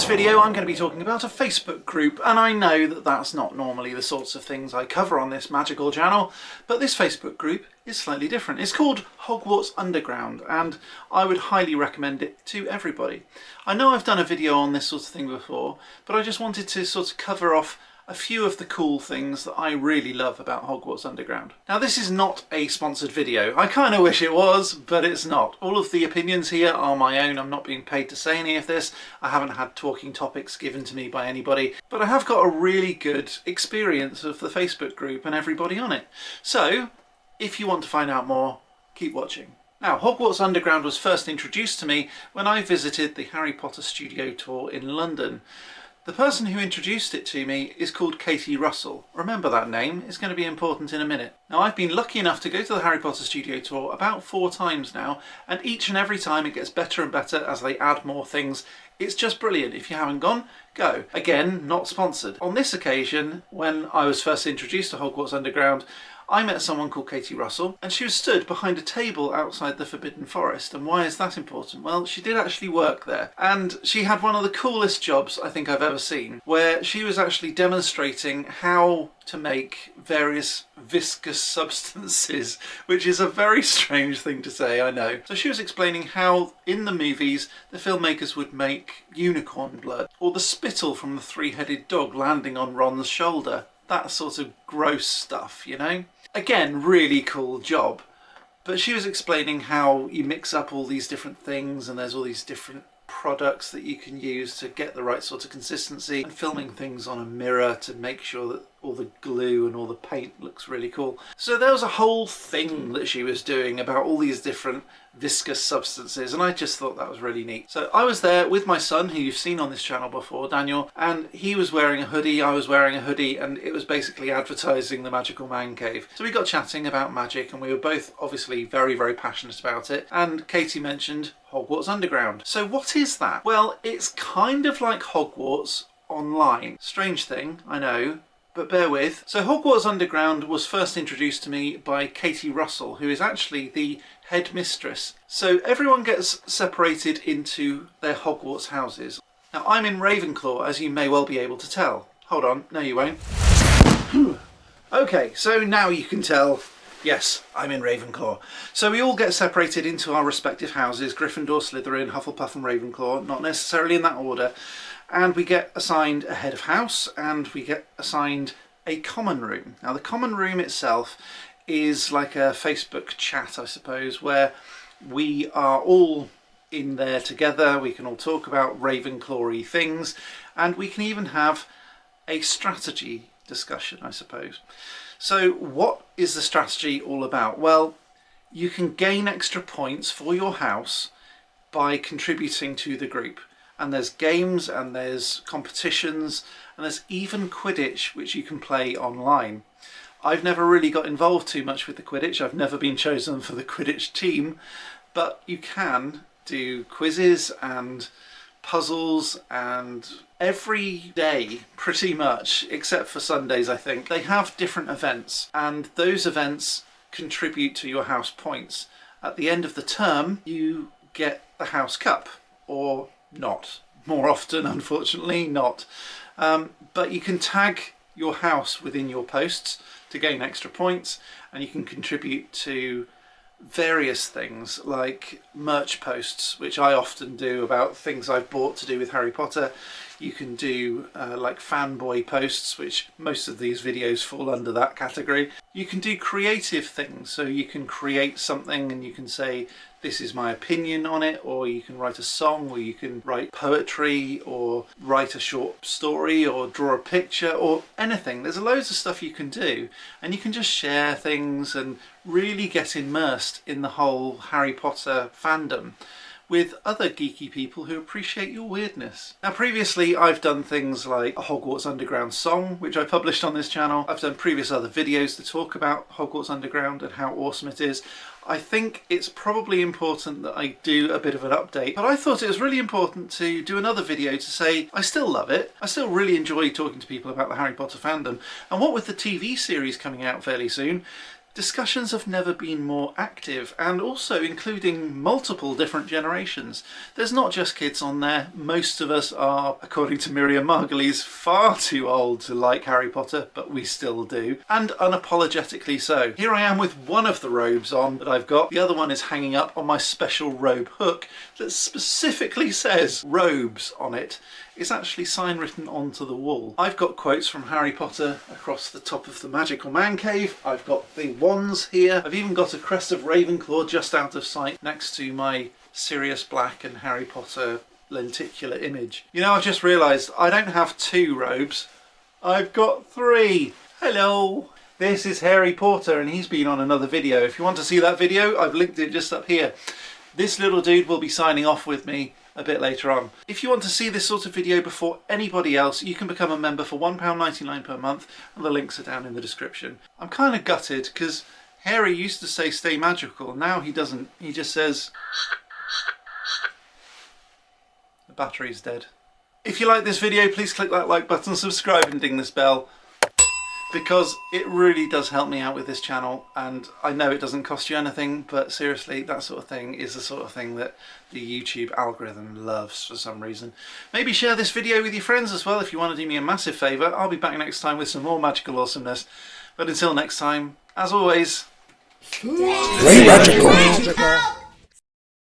this video I'm going to be talking about a Facebook group, and I know that that's not normally the sorts of things I cover on this magical channel, but this Facebook group is slightly different. It's called Hogwarts Underground, and I would highly recommend it to everybody. I know I've done a video on this sort of thing before, but I just wanted to sort of cover off a few of the cool things that I really love about Hogwarts Underground. Now, this is not a sponsored video. I kind of wish it was, but it's not. All of the opinions here are my own. I'm not being paid to say any of this. I haven't had talking topics given to me by anybody, but I have got a really good experience of the Facebook group and everybody on it. So, if you want to find out more, keep watching. Now, Hogwarts Underground was first introduced to me when I visited the Harry Potter studio tour in London. The person who introduced it to me is called Katie Russell. Remember that name, it's going to be important in a minute. Now, I've been lucky enough to go to the Harry Potter studio tour about 4 times now, and each and every time it gets better and better as they add more things. It's just brilliant. If you haven't gone, go. Again, not sponsored. On this occasion, when I was first introduced to Hogwarts Underground, I met someone called Katie Russell, and she was stood behind a table outside the Forbidden Forest. And why is that important? Well, she did actually work there, and she had one of the coolest jobs I think I've ever seen, where she was actually demonstrating how to make various viscous substances, which is a very strange thing to say, I know. So she was explaining how in the movies the filmmakers would make unicorn blood, or the spittle from the 3-headed dog landing on Ron's shoulder. That sort of gross stuff, you know? Again, really cool job. But she was explaining how you mix up all these different things and there's all these different products that you can use to get the right sort of consistency, and filming things on a mirror to make sure that all the glue and all the paint looks really cool. So there was a whole thing that she was doing about all these different viscous substances, and I just thought that was really neat. So I was there with my son, who you've seen on this channel before, Daniel, and he was wearing a hoodie, I was wearing a hoodie, and it was basically advertising the Magical Man Cave. So we got chatting about magic, and we were both obviously very, very passionate about it, and Katie mentioned Hogwarts Underground. So what is that? Well, it's kind of like Hogwarts online. Strange thing, I know, but bear with. So Hogwarts Underground was first introduced to me by Katie Russell, who is actually the headmistress. So everyone gets separated into their Hogwarts houses. Now, I'm in Ravenclaw, as you may well be able to tell. Hold on, no you won't. Okay, so now you can tell. Yes, I'm in Ravenclaw. So we all get separated into our respective houses, Gryffindor, Slytherin, Hufflepuff and Ravenclaw, not necessarily in that order. And we get assigned a head of house, and we get assigned a common room. Now, the common room itself is like a Facebook chat, I suppose, where we are all in there together. We can all talk about Ravenclaw-y things, and we can even have a strategy discussion, I suppose. So what is the strategy all about? Well, you can gain extra points for your house by contributing to the group. And there's games and there's competitions and there's even Quidditch, which you can play online. I've never really got involved too much with the Quidditch. I've never been chosen for the Quidditch team, but you can do quizzes and puzzles, and every day pretty much, except for Sundays I think, they have different events, and those events contribute to your house points. At the end of the term you get the house cup, or not. More often, unfortunately, not. But you can tag your house within your posts to gain extra points, and you can contribute to various things like merch posts, which I often do about things I've bought to do with Harry Potter. You can do like fanboy posts, which most of these videos fall under that category. You can do creative things, so you can create something and you can say, this is my opinion on it, or you can write a song, or you can write poetry, or write a short story, or draw a picture, or anything. There's loads of stuff you can do, and you can just share things and really get immersed in the whole Harry Potter fandom with other geeky people who appreciate your weirdness. Now, previously I've done things like a Hogwarts Underground song, which I published on this channel. I've done previous other videos to talk about Hogwarts Underground and how awesome it is. I think it's probably important that I do a bit of an update, but I thought it was really important to do another video to say I still love it. I still really enjoy talking to people about the Harry Potter fandom, and what with the TV series coming out fairly soon, Discussions have never been more active, and also including multiple different generations. There's not just kids on there. Most of us are, according to Miriam Margolyes, far too old to like Harry Potter, but we still do, and unapologetically so. Here I am with one of the robes on that I've got. The other one is hanging up on my special robe hook that specifically says robes on it. It's actually sign written onto the wall. I've got quotes from Harry Potter across the top of the magical man cave. I've got the wands here. I've even got a crest of Ravenclaw just out of sight next to my Sirius Black and Harry Potter lenticular image. You know, I've just realised I don't have 2 robes. I've got 3. Hello! This is Harry Potter and he's been on another video. If you want to see that video, I've linked it just up here. This little dude will be signing off with me a bit later on. If you want to see this sort of video before anybody else, you can become a member for £1.99 per month, and the links are down in the description. I'm kind of gutted because Harry used to say stay magical, now he doesn't. He just says the battery's dead. If you like this video, please click that like button, subscribe and ding this bell, because it really does help me out with this channel, and I know it doesn't cost you anything, but seriously, that sort of thing is the sort of thing that the YouTube algorithm loves for some reason. Maybe share this video with your friends as well if you want to do me a massive favour. I'll be back next time with some more magical awesomeness, but until next time, as always, Stay magical.